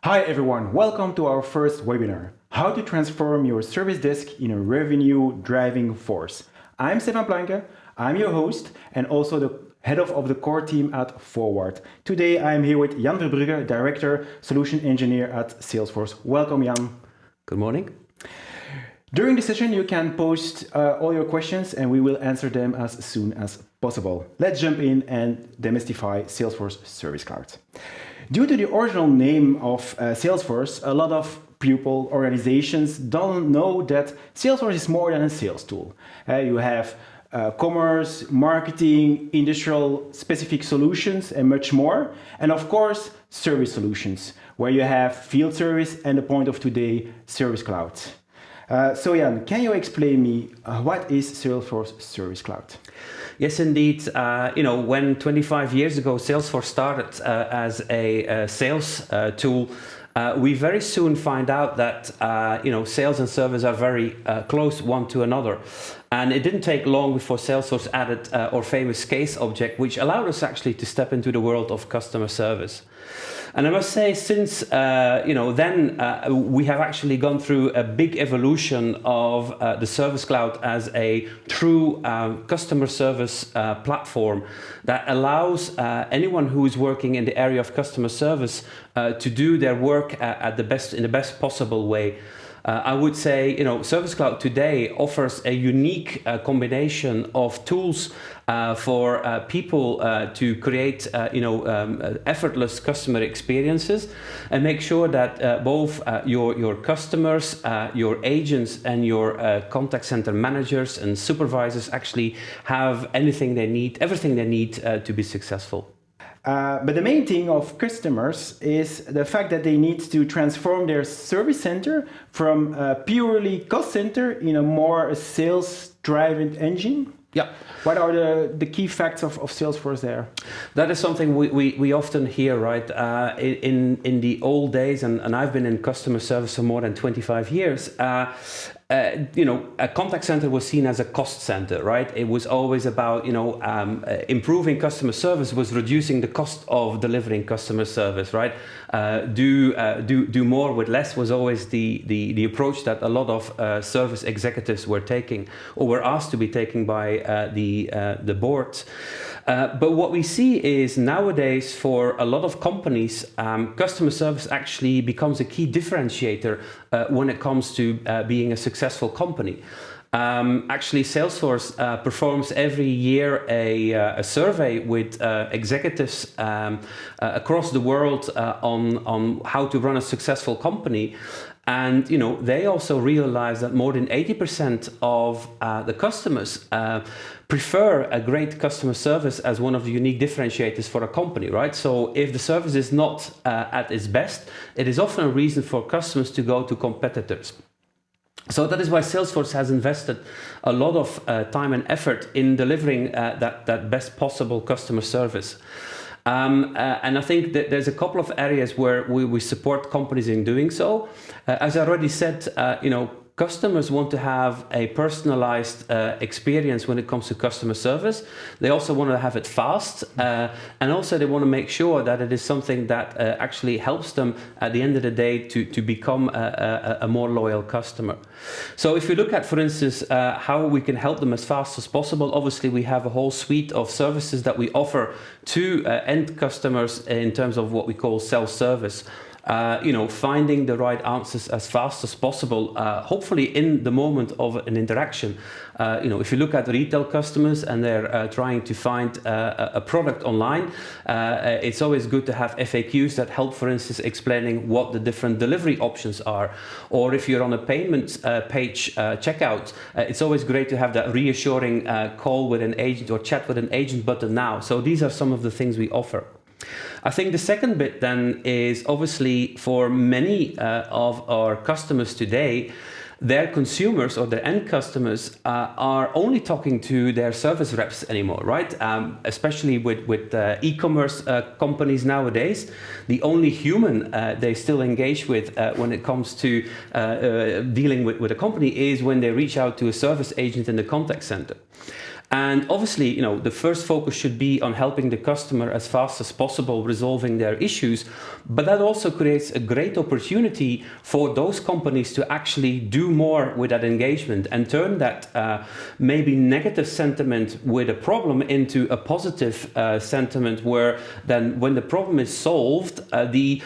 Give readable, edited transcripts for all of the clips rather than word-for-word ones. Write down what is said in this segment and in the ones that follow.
Hi everyone, welcome to our first webinar, How to Transform Your Service Desk in a Revenue-Driving Force. I'm Stefan Planke, I'm your host and also the head of the core team at Forward. Today I'm here with Jan Verbrugge, Director, Solution Engineer at Salesforce. Welcome Jan. Good morning. During the session you can post all your questions and we will answer them as soon as possible. Let's jump in and demystify Salesforce Service Cloud. Due to the original name of Salesforce, a lot of people, organizations don't know that Salesforce is more than a sales tool. You have commerce, marketing, industrial specific solutions and much more. And of course, service solutions, where you have field service and the point of today, Service Cloud. So Jan, can you explain me what is Salesforce Service Cloud? Yes, indeed. When 25 years ago Salesforce started as a sales tool, we very soon find out that sales and service are very close one to another. And it didn't take long before Salesforce added our famous case object, which allowed us actually to step into the world of customer service. And I must say, since then we have actually gone through a big evolution of the Service Cloud as a true customer service platform that allows anyone who is working in the area of customer service to do their work in the best possible way. I would say, Service Cloud today offers a unique combination of tools for people to create, effortless customer experiences and make sure that both your customers, your agents, and your contact center managers and supervisors actually have everything they need to be successful. But the main thing of customers is the fact that they need to transform their service center from a purely cost center in a more sales-driven engine. Yeah. What are the key facts of Salesforce there? That is something we often hear, right? In the old days, and I've been in customer service for more than 25 years, a contact center was seen as a cost center, right? It was always about, improving customer service was reducing the cost of delivering customer service, right? Do more with less was always the approach that a lot of service executives were taking or were asked to be taken by the board. But what we see is nowadays for a lot of companies, customer service actually becomes a key differentiator when it comes to being a successful company. Actually, Salesforce performs every year a survey with executives across the world on how to run a successful company. And they also realize that more than 80% of the customers prefer a great customer service as one of the unique differentiators for a company, right? So if the service is not at its best, it is often a reason for customers to go to competitors. So that is why Salesforce has invested a lot of time and effort in delivering that best possible customer service. And I think that there's a couple of areas where we support companies in doing so. As I already said, customers want to have a personalized experience when it comes to customer service. They also want to have it fast, and also they want to make sure that it is something that actually helps them at the end of the day to become a more loyal customer. So if you look at, for instance, how we can help them as fast as possible, obviously we have a whole suite of services that we offer to end customers in terms of what we call self-service. Finding the right answers as fast as possible, hopefully in the moment of an interaction. If you look at retail customers and they're trying to find a product online, it's always good to have FAQs that help, for instance, explaining what the different delivery options are. Or if you're on a payment page checkout, it's always great to have that reassuring call with an agent or chat with an agent button now. So these are some of the things we offer. I think the second bit then is obviously for many of our customers today, their consumers or their end customers are only talking to their service reps anymore, right? Especially with e-commerce companies nowadays, the only human they still engage with when it comes to dealing with a company is when they reach out to a service agent in the contact center. And obviously, the first focus should be on helping the customer as fast as possible, resolving their issues. But that also creates a great opportunity for those companies to actually do more with that engagement and turn that maybe negative sentiment with a problem into a positive sentiment, where then when the problem is solved, the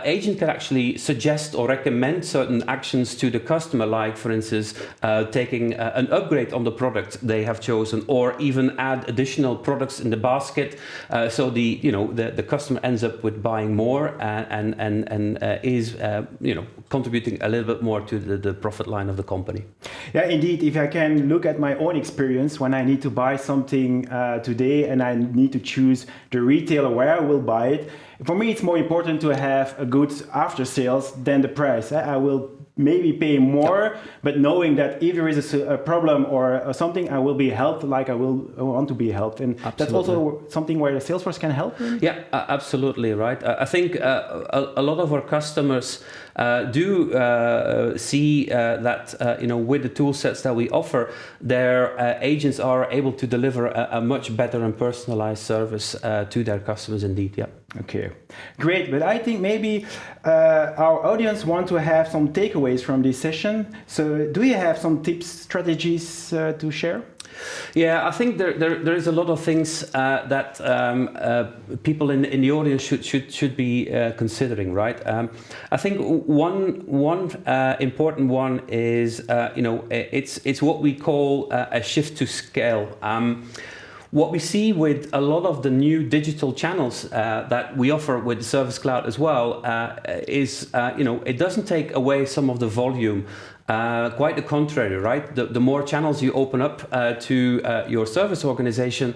agent can actually suggest or recommend certain actions to the customer, like for instance taking an upgrade on the product they have chosen, or even add additional products in the basket, so the customer ends up with buying more and is contributing a little bit more to the profit line of the company. Yeah, indeed. If I can look at my own experience, when I need to buy something today and I need to choose the retailer where I will buy it, for me it's more important to have a good after sales than the price. I will maybe pay more, but knowing that if there is a problem or something, I will be helped like I want to be helped. And absolutely. That's also something where the Salesforce can help. Really? Yeah, absolutely, right. I think a lot of our customers do see that with the tool sets that we offer, their agents are able to deliver a much better and personalized service to their customers indeed. Yeah. Okay, great. But I think maybe our audience want to have some takeaways from this session. So do you have some tips, strategies to share? Yeah, I think there is a lot of things that people in the audience should be considering, right? I think one important one is it's what we call a shift to scale. What we see with a lot of the new digital channels that we offer with Service Cloud as well is it doesn't take away some of the volume. Quite the contrary, right? The more channels you open up to your service organization,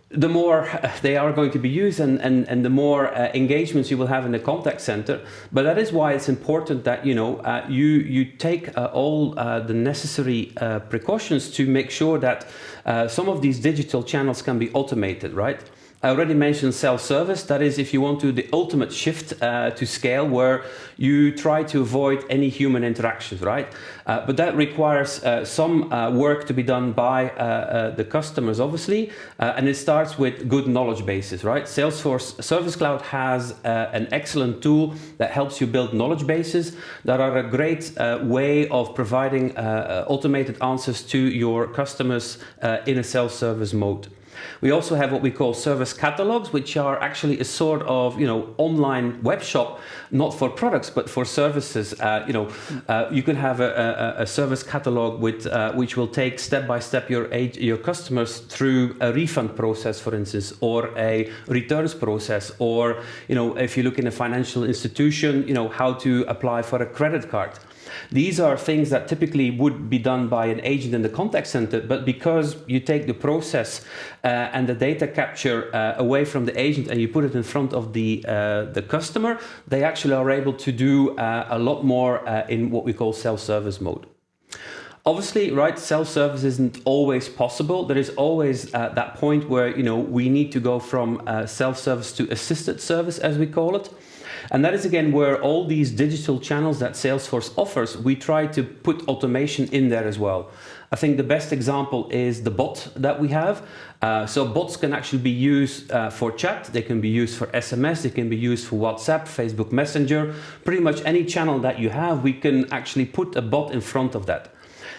the more they are going to be used and the more engagements you will have in the contact center. But that is why it's important that you take all the necessary precautions to make sure that some of these digital channels can be automated, right? I already mentioned self-service. That is, if you want to, the ultimate shift to scale, where you try to avoid any human interactions, right? But that requires some work to be done by the customers, obviously, and it starts with good knowledge bases, right? Salesforce Service Cloud has an excellent tool that helps you build knowledge bases that are a great way of providing automated answers to your customers in a self-service mode. We also have what we call service catalogs, which are actually a sort of online web shop, not for products but for services. You can have a service catalog with which will take step by step your customers through a refund process, for instance, or a returns process, or if you look in a financial institution, how to apply for a credit card. These are things that typically would be done by an agent in the contact center, but because you take the process and the data capture away from the agent and you put it in front of the customer, they actually are able to do a lot more in what we call self-service mode. Obviously, right, self-service isn't always possible. There is always that point where we need to go from self-service to assisted service, as we call it. And that is again where all these digital channels that Salesforce offers, we try to put automation in there as well. I think the best example is the bot that we have. So bots can actually be used for chat, they can be used for SMS, they can be used for WhatsApp, Facebook Messenger. Pretty much any channel that you have, we can actually put a bot in front of that.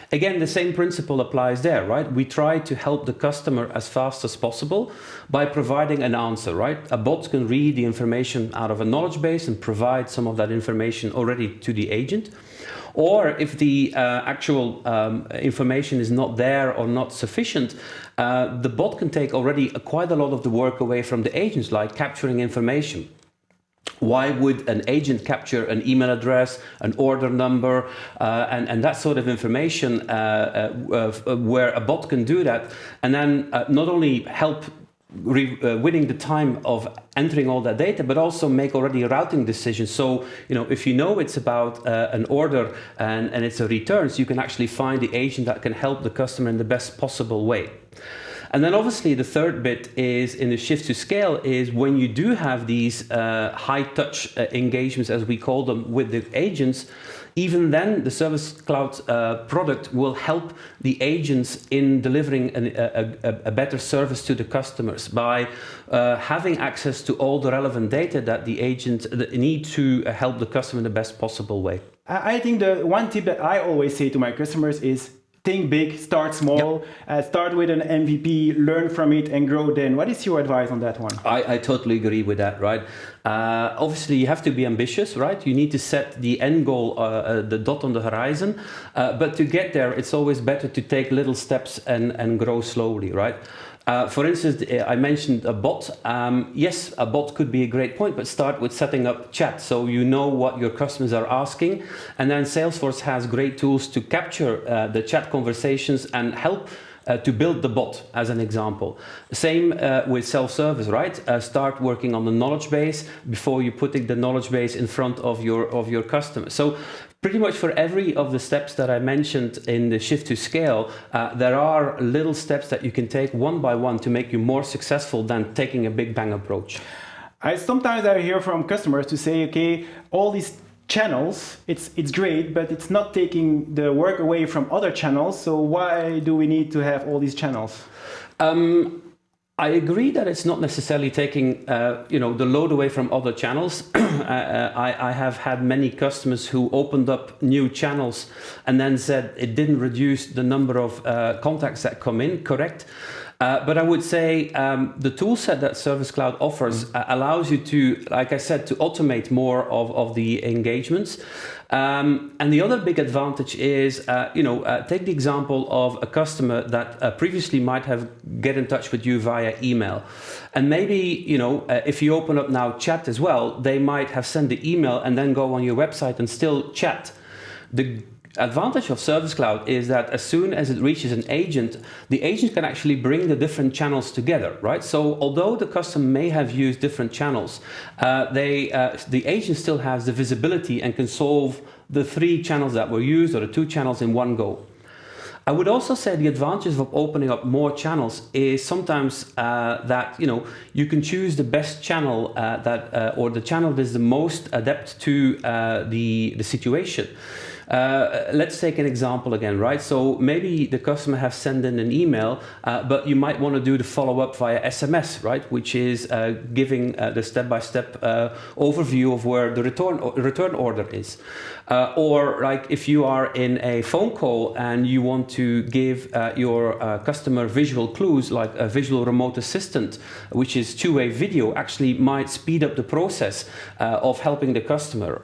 Again, the same principle applies there, right? We try to help the customer as fast as possible by providing an answer, right? A bot can read the information out of a knowledge base and provide some of that information already to the agent. Or if the actual information is not there or not sufficient, the bot can take already quite a lot of the work away from the agents, like capturing information. Why would an agent capture an email address, an order number, and that sort of information where a bot can do that, and then not only help winning the time of entering all that data, but also make already routing decisions. So, if it's about an order and it's a return, so you can actually find the agent that can help the customer in the best possible way. And then obviously the third bit is in the shift to scale is when you do have these high touch engagements, as we call them, with the agents. Even then, the Service Cloud product will help the agents in delivering a better service to the customers by having access to all the relevant data that the agents need to help the customer in the best possible way. I think the one tip that I always say to my customers is think big, start small, start with an MVP, learn from it and grow then. What is your advice on that one? I totally agree with that, right? Obviously, you have to be ambitious, right? You need to set the end goal, the dot on the horizon. But to get there, it's always better to take little steps and grow slowly, right? For instance, I mentioned a bot. Yes, a bot could be a great point, but start with setting up chat so you know what your customers are asking. And then Salesforce has great tools to capture the chat conversations and help to build the bot, as an example. Same with self-service, right? Start working on the knowledge base before you putting the knowledge base in front of your customers. So pretty much for every of the steps that I mentioned in the shift to scale, there are little steps that you can take one by one to make you more successful than taking a big bang approach. Sometimes I hear from customers to say, okay, all these channels, it's great, but it's not taking the work away from other channels. So why do we need to have all these channels? I agree that it's not necessarily taking the load away from other channels. I have had many customers who opened up new channels and then said it didn't reduce the number of contacts that come in, correct? But I would say the tool set that Service Cloud offers allows you to, like I said, to automate more of the engagements. And the other big advantage is, take the example of a customer that previously might have get in touch with you via email. And maybe, if you open up now chat as well, they might have sent the email and then go on your website and still chat. The advantage of Service Cloud is that as soon as it reaches an agent, the agent can actually bring the different channels together, right? So although the customer may have used different channels, the agent still has the visibility and can solve the 3 channels that were used or the 2 channels in one go. I would also say the advantage of opening up more channels is sometimes that you can choose the best channel or the channel that is the most adept to the situation. Let's take an example again, right? So maybe the customer has sent in an email, but you might want to do the follow-up via SMS, right? Which is giving the step-by-step overview of where the return order is. Or like if you are in a phone call and you want to give your customer visual clues, like a visual remote assistant, which is two-way video, actually might speed up the process of helping the customer.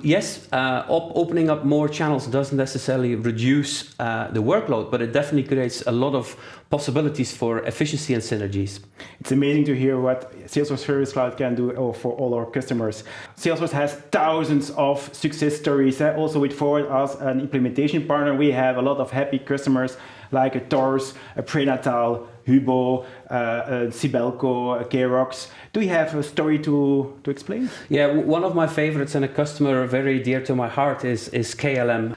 Yes, opening up more channels doesn't necessarily reduce the workload, but it definitely creates a lot of possibilities for efficiency and synergies. It's amazing to hear what Salesforce Service Cloud can do for all our customers. Salesforce has thousands of success stories. Also with Forward as an implementation partner, we have a lot of happy customers like a Tors, a Prenatal, Hubo, Sibelco, K-Rox. Do you have a story to explain? Yeah, one of my favorites and a customer very dear to my heart is KLM.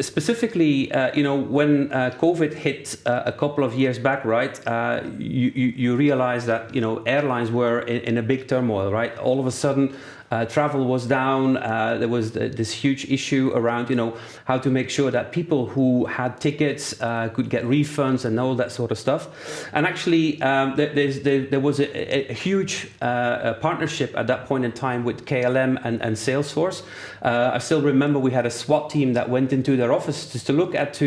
Specifically, when COVID hit a couple of years back, right, you realize that, airlines were in a big turmoil, right? All of a sudden, travel was down. There was this huge issue around, how to make sure that people who had tickets could get refunds and all that sort of stuff. And actually, there was a huge partnership at that point in time with KLM and Salesforce. I still remember we had a SWAT team that went into their offices to look at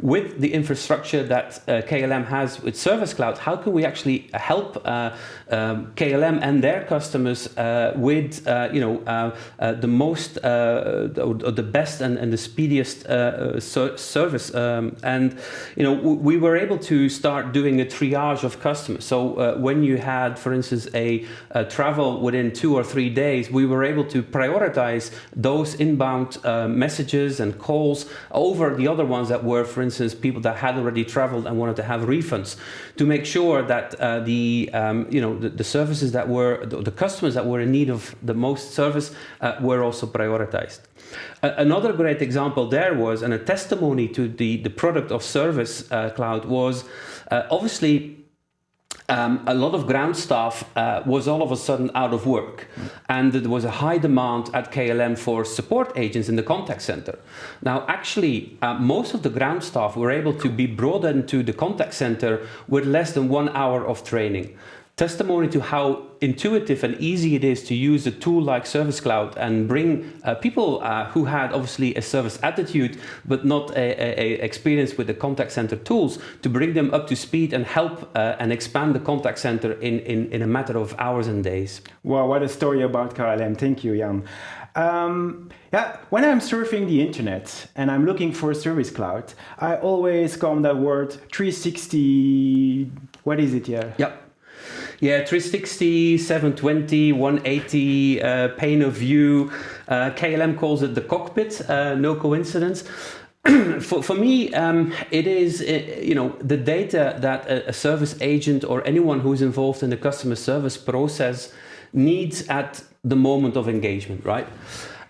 with the infrastructure that KLM has with Service Cloud, how can we actually help KLM and their customers with the most the best and the speediest service, we were able to start doing a triage triage of customers. So when you had, for instance, a travel within 2 or 3 days, we were able to prioritize those inbound messages and calls over the other ones that were, for instance, people that had already traveled and wanted to have refunds, to make sure that the services that were, the customers that were in need of the most service were also prioritized. Another great example there was, and a testimony to the product of Service Cloud was, obviously, a lot of ground staff was all of a sudden out of work, and there was a high demand at KLM for support agents in the contact center. Now, actually, most of the ground staff were able to be brought into the contact center with less than 1 hour of training. Testimony to how intuitive and easy it is to use a tool like Service Cloud and bring people who had obviously a service attitude but not a experience with the contact center tools, to bring them up to speed and help and expand the contact center in a matter of hours and days. Wow, what a story about KLM. Thank you, Jan. When I'm surfing the internet and I'm looking for Service Cloud, I always come that word 360. What is it? Yeah, 360, 720, 180, pane of view. KLM calls it the cockpit, no coincidence. For me, it is, the data that a service agent or anyone who's involved in the customer service process needs at the moment of engagement, right?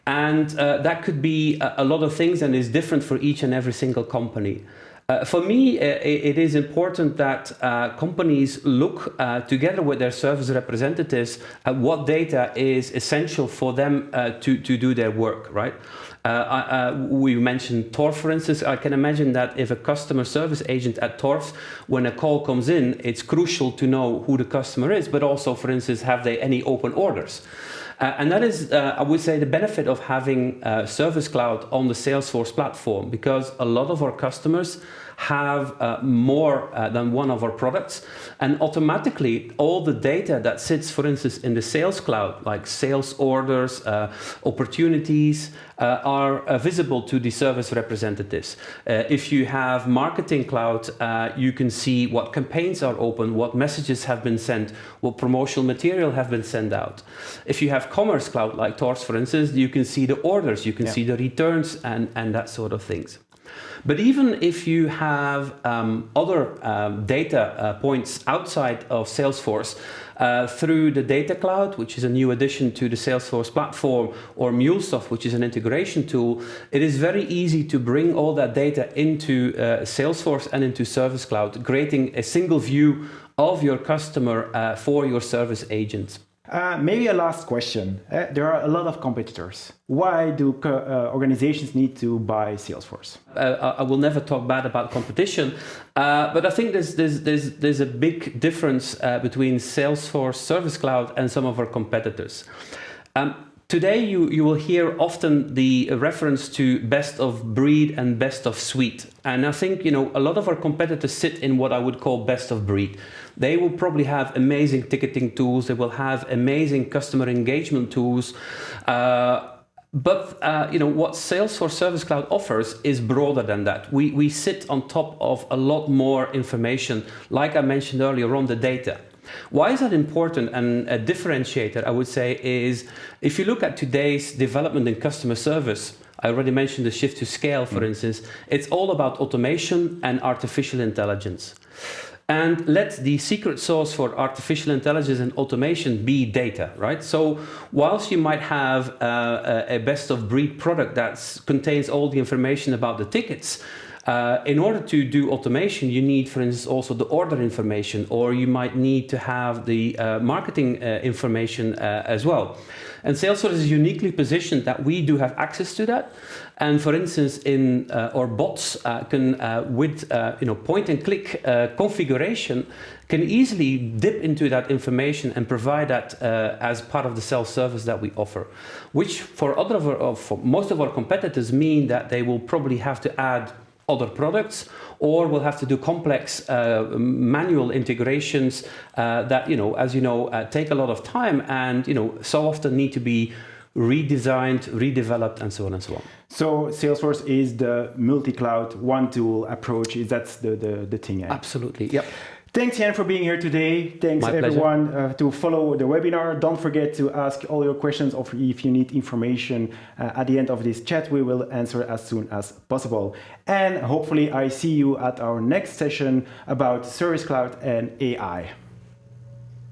And that could be a lot of things and is different for each and every single company. For me, it is important that companies look together with their service representatives at what data is essential for them to do their work, right? We mentioned Torf, for instance. I can imagine that if a customer service agent at Torf, when a call comes in, it's crucial to know who the customer is, but also, for instance, have they any open orders? And that is, I would say, the benefit of having Service Cloud on the Salesforce platform, because a lot of our customers have more than one of our products, and automatically all the data that sits, for instance, in the Sales Cloud, like sales orders, opportunities, are visible to the service representatives. If you have Marketing Cloud, you can see what campaigns are open, what messages have been sent, what promotional material have been sent out. If you have Commerce Cloud, like Tors, for instance, you can see the orders, you can see the returns, and that sort of things. But even if you have other data points outside of Salesforce, through the Data Cloud, which is a new addition to the Salesforce platform, or MuleSoft, which is an integration tool, it is very easy to bring all that data into Salesforce and into Service Cloud, creating a single view of your customer for your service agents. Maybe a last question. There are a lot of competitors. Why do organizations need to buy Salesforce? I will never talk bad about competition, but I think there's a big difference between Salesforce Service Cloud and some of our competitors. Today, you will hear often the reference to best of breed and best of suite. And I think, a lot of our competitors sit in what I would call best of breed. They will probably have amazing ticketing tools. They will have amazing customer engagement tools. But what Salesforce Service Cloud offers is broader than that. We sit on top of a lot more information, like I mentioned earlier on, the data. Why is that important? And a differentiator, I would say, is if you look at today's development in customer service, I already mentioned the shift to scale, for instance, it's all about automation and artificial intelligence. And let the secret sauce for artificial intelligence and automation be data, right? So whilst you might have a best of breed product that contains all the information about the tickets, in order to do automation, you need, for instance, also the order information, or you might need to have the marketing information as well. And Salesforce is uniquely positioned that we do have access to that. And for instance, in our bots can, with point and click configuration, can easily dip into that information and provide that as part of the self-service that we offer, which for most of our competitors mean that they will probably have to add other products, or will have to do complex manual integrations that, as take a lot of time and, so often need to be redesigned, redeveloped, and so on and so on. So Salesforce is the multi-cloud, one tool approach. That's the thing. Absolutely. Yep. Thanks, Jan, for being here today. Thanks, My pleasure. everyone, to follow the webinar. Don't forget to ask all your questions, or if you need information at the end of this chat, we will answer as soon as possible. And hopefully I see you at our next session about Service Cloud and AI.